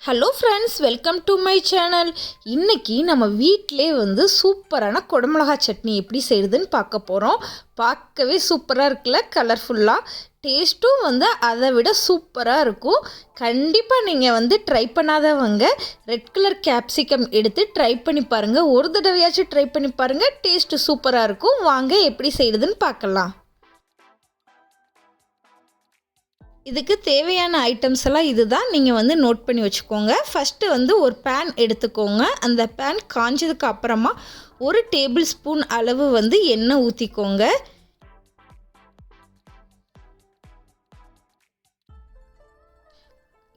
Hello friends, welcome to my channel. இன்றைக்கி நம்ம வீட்டிலே சூப்பரான குடமிளகா சட்னி எப்படி செய்யுதுன்னு பார்க்க போகிறோம். பார்க்கவே சூப்பராக இருக்குல்ல, கலர்ஃபுல்லாக. டேஸ்ட்டும் அதை விட சூப்பராக இருக்கும். கண்டிப்பாக நீங்கள் ட்ரை பண்ணாதவங்க ரெட் கலர் கேப்சிகம் எடுத்து ட்ரை பண்ணி பாருங்கள். ஒரு தடவையாச்சும் ட்ரை பண்ணி பாருங்கள், டேஸ்ட்டு சூப்பராக இருக்கும். வாங்க எப்படி செய்யுதுன்னு பார்க்கலாம். இதுக்கு தேவையான ஐட்டம்ஸ் எல்லாம் இதுதான். நீங்கள் நோட் பண்ணி வச்சுக்கோங்க. ஃபஸ்ட்டு ஒரு பேன் எடுத்துக்கோங்க. அந்த பேன் காஞ்சதுக்கு அப்புறமா 1 டேபிள் ஸ்பூன் அளவு எண்ணெய் ஊற்றிக்கோங்க.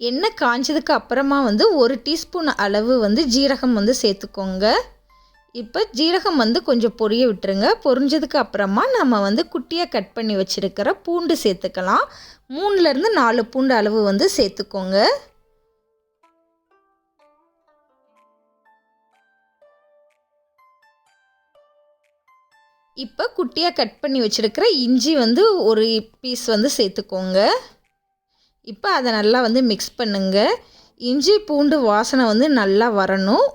எண்ணெய் காஞ்சதுக்கு அப்புறமா 1 டீஸ்பூன் அளவு ஜீரகம் சேர்த்துக்கோங்க. இப்போ ஜீரகம் கொஞ்சம் பொரிய விட்டுருங்க. பொரிஞ்சதுக்கு அப்புறமா நம்ம குட்டியாக கட் பண்ணி வச்சுருக்கிற பூண்டு சேர்த்துக்கலாம். 3லேருந்து 4 பூண்டு அளவு சேர்த்துக்கோங்க. இப்போ குட்டியாக கட் பண்ணி வச்சுருக்கிற இஞ்சி ஒரு பீஸ் சேர்த்துக்கோங்க. இப்போ அதை நல்லா மிக்ஸ் பண்ணுங்க. இஞ்சி பூண்டு வாசனை நல்லா வரணும்.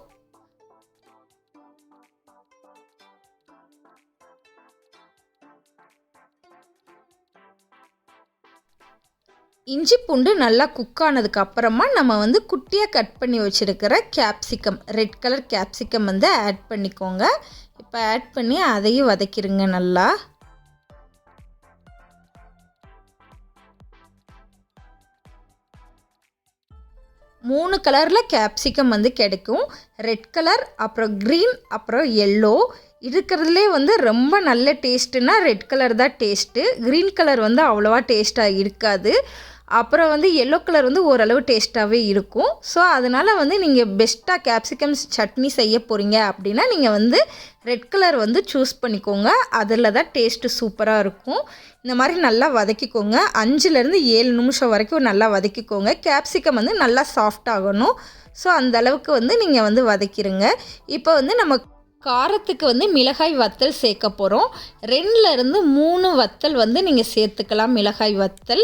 இஞ்சி பூண்டு நல்லா குக் ஆனதுக்கு அப்புறமா நம்ம குட்டியாக கட் பண்ணி வச்சுருக்கிற capsicum, red colour capsicum add பண்ணிக்கோங்க. இப்போ ஆட் பண்ணி அதையும் வதக்கிடுங்க நல்லா. மூணு கலரில் கேப்சிகம் கிடைக்கும். ரெட் கலர், அப்புறம் க்ரீன், அப்புறம் எல்லோ. இருக்கிறதுலே ரொம்ப நல்ல டேஸ்ட்டுன்னா ரெட் கலர் தான் டேஸ்ட்டு. க்ரீன் கலர் அவ்வளோவா டேஸ்ட்டாக இருக்காது. அப்புறம் எல்லோ கலர் ஓரளவு டேஸ்ட்டாகவே இருக்கும். ஸோ அதனால் நீங்கள் பெஸ்ட்டாக கேப்சிகம் சட்னி செய்ய போகிறீங்க அப்படின்னா நீங்கள் ரெட் கலர் சூஸ் பண்ணிக்கோங்க. அதில் தான் டேஸ்ட்டு சூப்பராக இருக்கும். இந்த மாதிரி நல்லா வதக்கிக்கோங்க. 5லேருந்து 7 நிமிஷம் வரைக்கும் நல்லா வதக்கிக்கோங்க. கேப்சிகம் நல்லா சாஃப்ட் ஆகணும். ஸோ அந்தளவுக்கு நீங்கள் வதக்கிடுங்க. இப்போ நம்ம காரத்துக்கு மிளகாய் வத்தல் சேர்க்க போகிறோம். 2லேருந்து 3 வத்தல் நீங்கள் சேர்த்துக்கலாம். மிளகாய் வத்தல்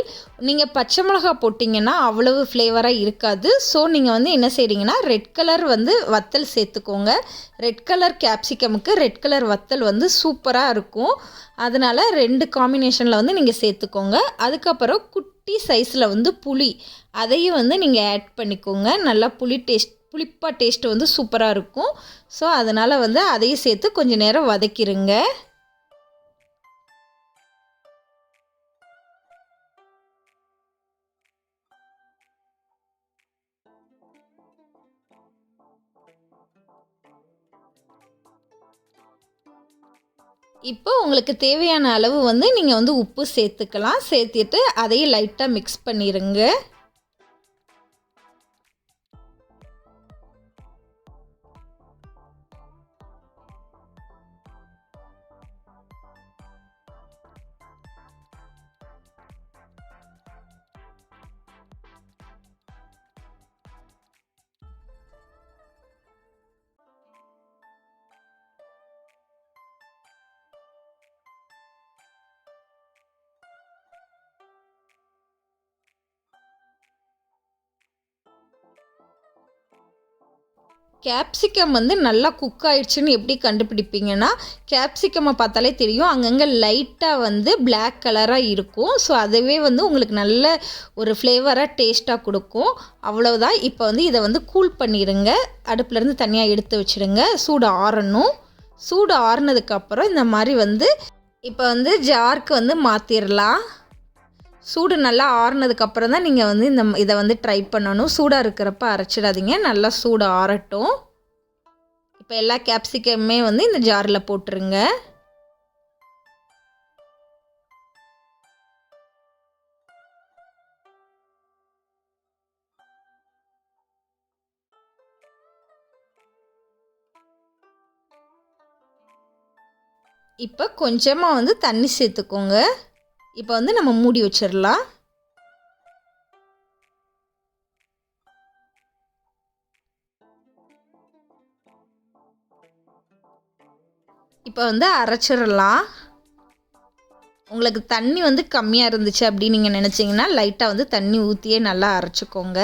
நீங்கள் பச்சை மிளகாய் போட்டிங்கன்னா அவ்வளவு ஃப்ளேவராக இருக்காது. ஸோ நீங்கள் என்ன செய்கிறீங்கன்னா ரெட் கலர் வத்தல் சேர்த்துக்கோங்க. ரெட் கலர் கேப்சிகமுக்கு ரெட் கலர் வத்தல் சூப்பராக இருக்கும். அதனால் 2 காம்பினேஷனில் நீங்கள் சேர்த்துக்கோங்க. அதுக்கப்புறம் குட்டி சைஸில் புளி, அதையும் நீங்கள் ஆட் பண்ணிக்கோங்க. நல்லா புளிப்பாக டேஸ்ட்டு சூப்பராக இருக்கும். ஸோ அதனால் அதையும் சேர்த்து கொஞ்சம் நேரம் வதக்கிடுங்க. இப்போ உங்களுக்கு தேவையான அளவு நீங்கள் உப்பு சேர்த்துக்கலாம். சேர்த்துட்டு அதையும் லைட்டாக மிக்ஸ் பண்ணிடுங்க. கேப்சிகம் நல்லா குக் ஆயிடுச்சுன்னு எப்படி கண்டுபிடிப்பீங்கன்னா, கேப்சிகம்மை பார்த்தாலே தெரியும். அங்கங்கே லைட்டாக பிளாக் கலராக இருக்கும். ஸோ அதுவே உங்களுக்கு நல்ல ஒரு ஃப்ளேவராக டேஸ்ட்டாக கொடுக்கும். அவ்வளோதான். இப்போ இதை கூல் பண்ணிடுங்க. அடுப்புலேருந்து தனியாக எடுத்து வச்சுடுங்க. சூடு ஆறணும். சூடு ஆறுனதுக்கப்புறம் இந்த மாதிரி இப்போ ஜாருக்கு மாற்றிடலாம். சூடு நல்லா ஆறுனதுக்கப்புறம் தான் நீங்கள் இதை ட்ரை பண்ணணும். சூடாக இருக்கிறப்ப அரைச்சிடாதீங்க. நல்லா சூடு ஆறட்டும். இப்போ எல்லா கேப்சிகமே இந்த ஜாரில் போட்டுருங்க. இப்போ கொஞ்சமாக தண்ணி சேர்த்துக்கோங்க. இப்போ நம்ம மூடி வச்சிடலாம். இப்போ அரைச்சிடலாம். உங்களுக்கு தண்ணி கம்மியாக இருந்துச்சு அப்படின்னு நீங்கள் நினச்சிங்கன்னா லைட்டாக தண்ணி ஊற்றியே நல்லா அரைச்சிக்கோங்க.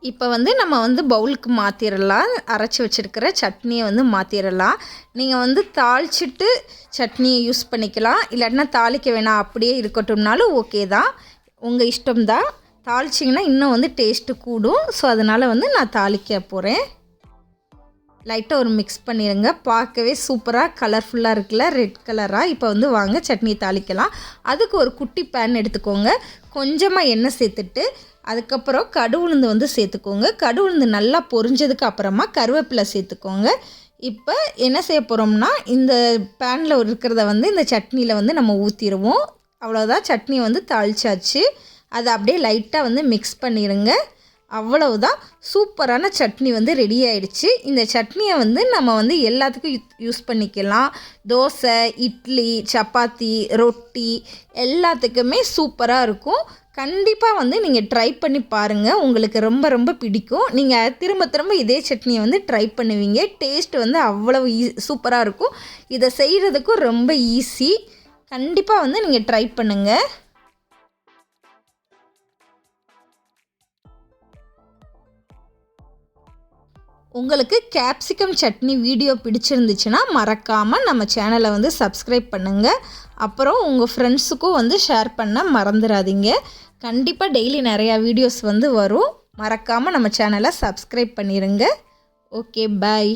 இப்போ வந்து நம்ம வந்து பவுலுக்கு மாற்றிடலாம். அரைச்சி வச்சுருக்கிற சட்னியை வந்து மாற்றிடலாம். நீங்கள் வந்து தாளிச்சிட்டு சட்னியை யூஸ் பண்ணிக்கலாம், இல்லாட்டினா தாளிக்க வேணாம் அப்படியே இருக்கட்டும்னாலும் ஓகே தான், உங்கள் இஷ்டம்தான். தாளிச்சிங்கன்னா இன்னும் வந்து டேஸ்ட்டு கூடும். ஸோ அதனால் வந்து நான் தாளிக்க போகிறேன். லைட்டாக ஒரு மிக்ஸ் பண்ணிடுங்க. பார்க்கவே சூப்பராக கலர்ஃபுல்லாக இருக்குல்ல, ரெட் கலராக. இப்போ வந்து வாங்க சட்னியை தாளிக்கலாம். அதுக்கு ஒரு குட்டி பேன் எடுத்துக்கோங்க. கொஞ்சமாக எண்ணெய் சேர்த்துட்டு அதுக்கப்புறம் கடுகுளுந்து வந்து சேர்த்துக்கோங்க. கடுகுளுந்து நல்லா பொரிஞ்சதுக்கு அப்புறமா கருவேப்பிலை சேர்த்துக்கோங்க. இப்போ என்ன செய்ய போகிறோம்னா, இந்த பேனில் இருக்கிறத வந்து இந்த சட்னியில் வந்து நம்ம ஊற்றிடுவோம். அவ்வளோதான், சட்னி வந்து தாளிச்சாச்சு. அதை அப்படியே லைட்டாக வந்து மிக்ஸ் பண்ணிடுங்க. அவ்வளவுதான், சூப்பரான சட்னி வந்து ரெடி ஆயிடுச்சு. இந்த சட்னியை வந்து நம்ம வந்து எல்லாத்துக்கும் யூஸ் பண்ணிக்கலாம். தோசை, இட்லி, சப்பாத்தி, ரொட்டி எல்லாத்துக்குமே சூப்பராக இருக்கும். கண்டிப்பாக வந்து நீங்கள் ட்ரை பண்ணி பாருங்கள், உங்களுக்கு ரொம்ப ரொம்ப பிடிக்கும். நீங்கள் திரும்ப திரும்ப இதே சட்னியை வந்து ட்ரை பண்ணுவீங்க. டேஸ்ட் வந்து அவ்வளவு சூப்பராக இருக்கும். இதை செய்கிறதுக்கும் ரொம்ப ஈஸி. கண்டிப்பாக வந்து நீங்கள் ட்ரை பண்ணுங்கள். உங்களுக்கு கேப்சிகம் சட்னி வீடியோ பிடிச்சிருந்துச்சுன்னா மறக்காமல் நம்ம சேனலை வந்து சப்ஸ்கிரைப் பண்ணுங்கள். அப்புறம் உங்கள் ஃப்ரெண்ட்ஸுக்கும் வந்து ஷேர் பண்ண மறந்துடாதீங்க. கண்டிப்பாக டெய்லி நிறையா வீடியோஸ் வந்து வரும். மறக்காமல் நம்ம சேனலை சப்ஸ்கிரைப் பண்ணிடுங்க. ஓகே, பாய்.